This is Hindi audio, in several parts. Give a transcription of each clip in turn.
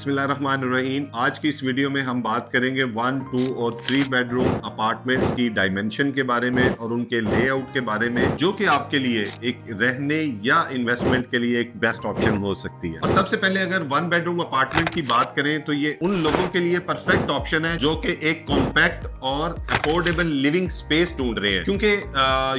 बिस्मिल्लाहिर्रहमानिर्रहीम। आज की इस वीडियो में हम बात करेंगे 1, 2 और 3 बेडरूम अपार्टमेंट्स की डायमेंशन के बारे में और उनके लेआउट के बारे में, जो कि आपके लिए एक रहने या इन्वेस्टमेंट के लिए एक बेस्ट ऑप्शन हो सकती है। और सबसे पहले अगर 1 बेडरूम अपार्टमेंट की बात करें तो ये उन लोगों के लिए परफेक्ट ऑप्शन है जो कि एक कॉम्पैक्ट और अफोर्डेबल लिविंग स्पेस ढूंढ रहे हैं, क्योंकि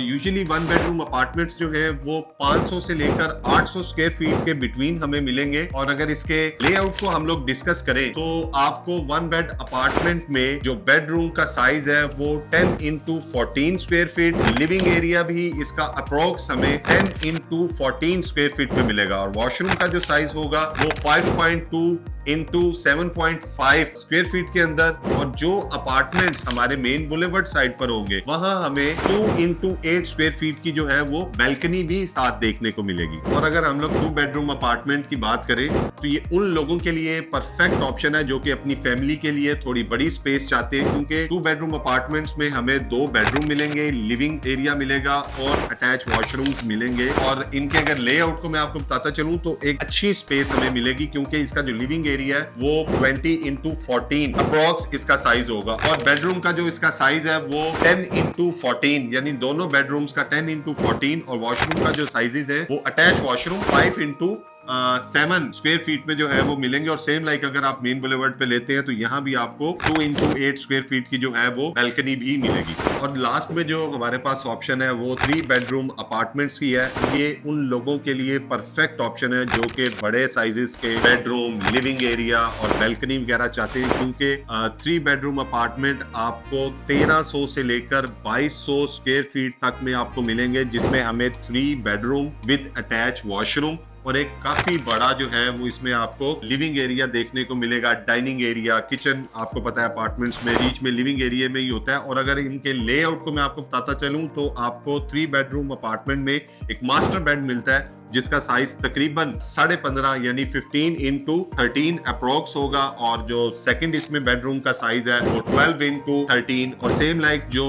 यूजुअली 1 बेडरूम अपार्टमेंट्स जो है वो 500 से लेकर 800 स्क्वायर फीट के बिटवीन हमें मिलेंगे। और अगर इसके लेआउट को हम लोग डिस्कस करें तो आपको 1 बेड अपार्टमेंट में जो बेडरूम का साइज है वो 10 into 14 square feet, living area भी इसका अप्रोक्स हमें 10 इंटू 14 स्क्वायर फीट में मिलेगा और वॉशरूम का जो साइज होगा वो 5.2 इंटू 7.5 स्क्वायर फीट के अंदर। और जो अपार्टमेंट्स हमारे मेन बुलेवर्ड साइड पर होंगे वहां हमें 2 इंटू 8 स्क्वायर फीट की जो है वो बैल्कनी भी साथ देखने को मिलेगी। और अगर हम लोग 2 बेडरूम अपार्टमेंट की बात करें तो ये उन लोगों के लिए परफेक्ट ऑप्शन है जो कि अपनी फैमिली के लिए थोड़ी बड़ी स्पेस चाहते हैं, क्योंकि 2 बेडरूम अपार्टमेंट्स में हमें 2 बेडरूम मिलेंगे, लिविंग एरिया मिलेगा और अटैच वॉशरूम्स मिलेंगे। और इनके अगर लेआउट को मैं आपको बताता चलूं तो एक अच्छी स्पेस हमें मिलेगी, क्योंकि इसका जो लिविंग एरिया है वो 20 इंटू 14 अप्रोक्स इसका साइज होगा और बेडरूम का जो इसका साइज है वो 10 इंटू 14, यानी दोनों बेडरूम्स का 10 इंटू 14 और वॉशरूम का जो साइजेस है वो attach washroom 5 into 7 square feet में जो है वो मिलेंगे। और सेम लाइक अगर आप मेन बुलेवर्ड पे लेते हैं तो यहाँ भी आपको 2 इंटू 8 स्क्वायर फीट की जो है वो बैल्कनी भी मिलेगी। और लास्ट में जो हमारे पास ऑप्शन है वो 3 बेडरूम अपार्टमेंट्स की है। ये उन लोगों के लिए परफेक्ट ऑप्शन है जो कि बड़े साइजेस के बेडरूम, लिविंग एरिया और बैल्कनी वगैरह चाहते हैं, क्योंकि 3 बेडरूम अपार्टमेंट आपको 1300 से लेकर 2200 स्क्वायर फीट तक में आपको मिलेंगे, जिसमें हमें 3 बेडरूम विद अटैच वॉशरूम और एक काफी बड़ा जो है वो इसमें आपको लिविंग एरिया देखने को मिलेगा, डाइनिंग एरिया, किचन। आपको पता है अपार्टमेंट्स में बीच में लिविंग एरिया में ही होता है। और अगर इनके लेआउट को मैं आपको बताता चलूं तो आपको 3 बेडरूम अपार्टमेंट में एक मास्टर बेड मिलता है जिसका साइज तकरीबन 15.5 यानी 15 इंटू 13 अप्रोक्स होगा। और जो सेकंड इसमें बेडरूम का साइज है वो 12 इंटू 13 और सेम लाइक जो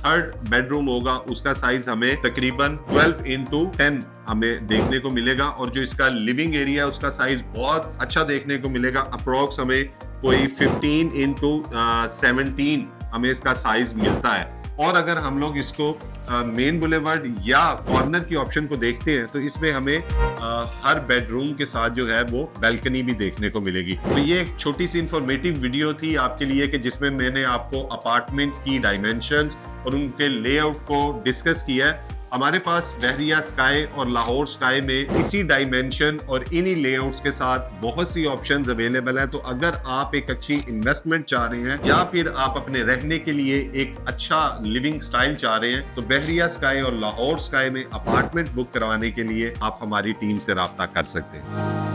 थर्ड बेडरूम होगा उसका साइज हमें तकरीबन 12 इंटू 10 हमें देखने को मिलेगा। और जो इसका लिविंग एरिया उसका साइज बहुत अच्छा देखने को मिलेगा, अप्रोक्स हमें कोई 15 इंटू 17 हमें इसका साइज मिलता है। और अगर हम लोग इसको मेन बुलेवर्ड या कॉर्नर की ऑप्शन को देखते हैं तो इसमें हमें हर बेडरूम के साथ जो है वो बैल्कनी भी देखने को मिलेगी। तो ये एक छोटी सी इंफॉर्मेटिव वीडियो थी आपके लिए कि जिसमें मैंने आपको अपार्टमेंट की डायमेंशंस और उनके लेआउट को डिस्कस किया है। हमारे पास बहरिया स्काई और लाहौर स्काई में इसी डायमेंशन और इन्हीं लेआउट्स के साथ बहुत सी ऑप्शंस अवेलेबल हैं। तो अगर आप एक अच्छी इन्वेस्टमेंट चाह रहे हैं या फिर आप अपने रहने के लिए एक अच्छा लिविंग स्टाइल चाह रहे हैं तो बहरिया स्काई और लाहौर स्काई में अपार्टमेंट बुक करवाने के लिए आप हमारी टीम से राब्ता कर सकते हैं।